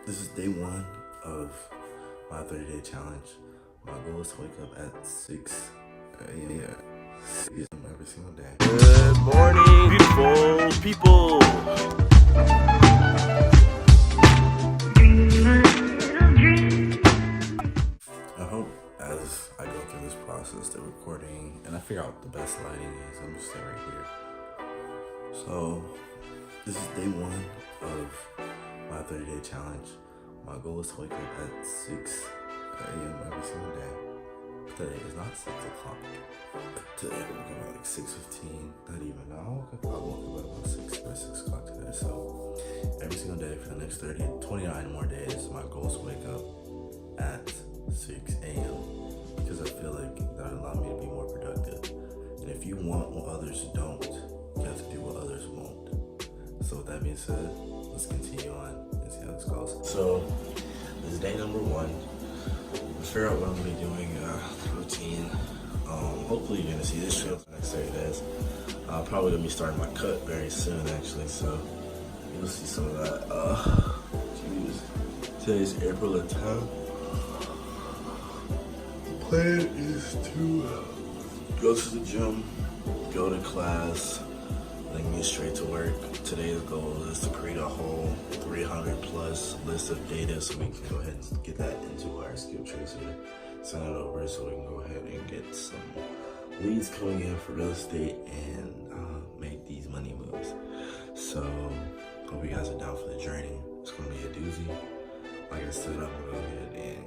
This is day one of my 30-day challenge. My goal is to wake up at 6 a.m. every single day. Good morning, beautiful people. I hope as I go through this process, the recording, and I figure out what the best lighting is, I'm just stay right here. So, this is day one of my 30-day challenge. My goal is to wake up at 6 a.m. every single day. Today is not 6 o'clock. Today I woke up at like 6:15. Not even. I woke up about 6 o'clock today. So every single day for the next 29 more days, my goal is to wake up at 6 a.m. because I feel like that will allow me to be more productive. And if you want what others don't, you have to do what others won't. So with that being said, let's continue on and see how this goes. So this is day number one. Figure out what I'm gonna be doing, routine. Hopefully you're gonna see this show the next 30 days. Probably gonna be starting my cut very soon actually, so you'll see some of that. Today's April the 10th. The plan is to go to the gym, go to class, then get straight to work. Today's goal is to create a whole 300 plus list of data so we can go ahead and get that into our skill tracer, send it over so we can go ahead and get some leads coming in for real estate and make these money moves. So hope you guys are down for the journey. It's gonna be a doozy. Like I said, I'm gonna go ahead and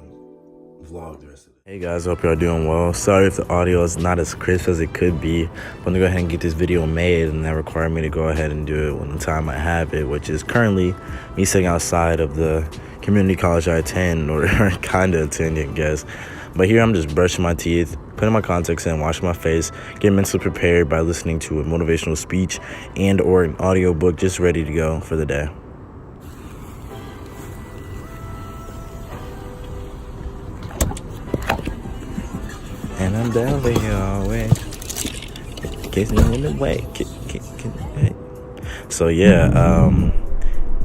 vlog the rest of it. Hey guys, hope y'all doing well. Sorry if the audio is not as crisp as it could be. I'm gonna go ahead and get this video made, and that required me to go ahead and do it when the time I have it, which is currently me sitting outside of the community college I attend, or kinda attend, I guess. But here I'm just brushing my teeth, putting my contacts in, washing my face, getting mentally prepared by listening to a motivational speech and or an audio book, just ready to go for the day. And I'm down for you always. Kissing in the way. So yeah,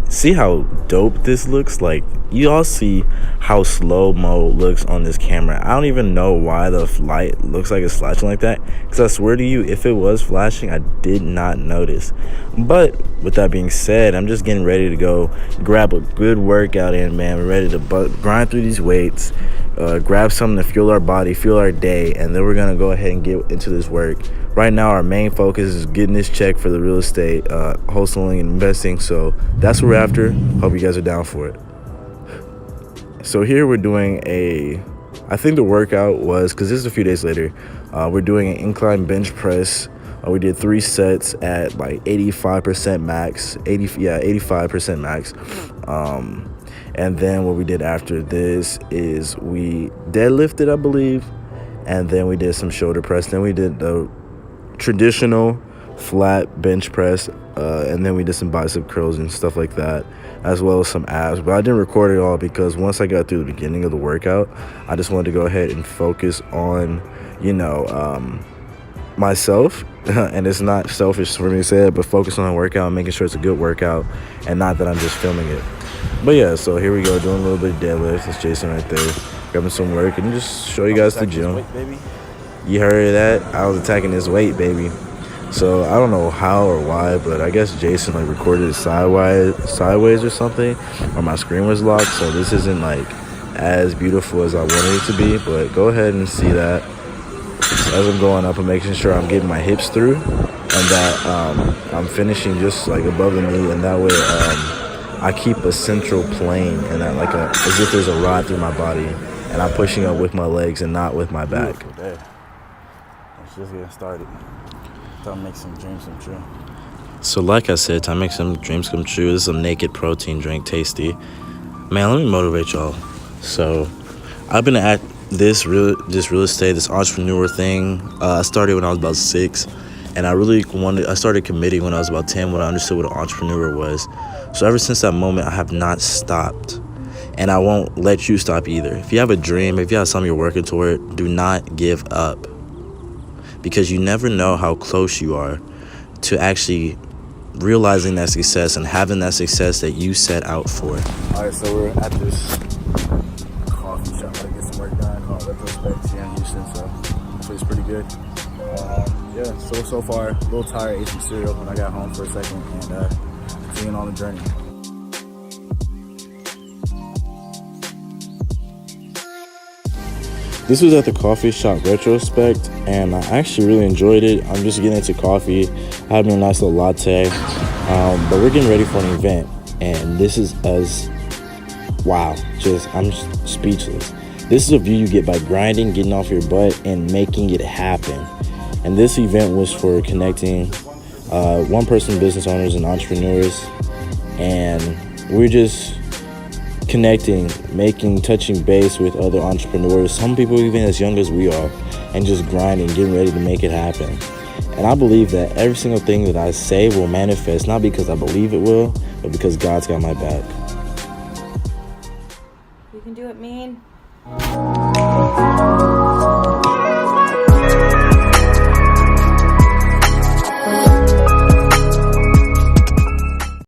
see how dope this looks? Like, you all see how slow-mo looks on this camera. I don't even know why the light looks like it's flashing like that, because I swear to you, if it was flashing, I did not notice. But with that being said, I'm just getting ready to go grab a good workout in, man. We're ready to grind through these weights, grab something to fuel our body, fuel our day, and then we're gonna go ahead and get into this work. Right now, our main focus is getting this check for the real estate, wholesaling and investing. So that's what we're after. Hope you guys are down for it. So here we're doing I think the workout was, because this is a few days later, we're doing an incline bench press. We did 3 sets at like 85% max, 85% max. And then what we did after this is we deadlifted, I believe, and then we did some shoulder press. Then we did the traditional flat bench press, and then we did some bicep curls and stuff like that, as well as some abs. But I didn't record it all because once I got through the beginning of the workout, I just wanted to go ahead and focus on, myself. And it's not selfish for me to say it, but focus on the workout, making sure it's a good workout and not that I'm just filming it. But yeah, so here we go, doing a little bit of deadlifts. That's Jason right there, grabbing some work, and just show you guys the gym. You heard that? I was attacking this weight, baby. So I don't know how or why, but I guess Jason like recorded it sideways or something, or my screen was locked. So this isn't like as beautiful as I wanted it to be, but go ahead and see that. As I'm going up, I'm making sure I'm getting my hips through, and that I'm finishing just like above the knee, and that way I keep a central plane, and that as if there's a rod through my body, and I'm pushing up with my legs and not with my back. Let's just get started. Time to make some dreams come true. So like I said, time to make some dreams come true. This is a naked protein drink, tasty. Man, let me motivate y'all. So I've been at this real estate, this entrepreneur thing. I started when I was about 6, and I started committing when I was about 10, when I understood what an entrepreneur was. So ever since that moment, I have not stopped, and I won't let you stop either. If you have a dream, if you have something you're working toward, do not give up, because you never know how close you are to actually realizing that success and having that success that you set out for. All right, so we're at this coffee shop. Gotta get some work done. Retrospect here in Houston, so hopefully it's pretty good. Yeah, so far, a little tired. Ate some cereal when I got home for a second, and continuing on the journey. This was at the coffee shop Retrospect, and I actually really enjoyed it. I'm just getting into coffee, having a nice little latte, but we're getting ready for an event, and this is us. Wow, I'm just speechless. This is a view you get by grinding, getting off your butt, and making it happen. And this event was for connecting one-person business owners and entrepreneurs, and we're just connecting, touching base with other entrepreneurs, some people even as young as we are, and just grinding, getting ready to make it happen. And I believe that every single thing that I say will manifest, not because I believe it will, but because God's got my back. You can do it, mean.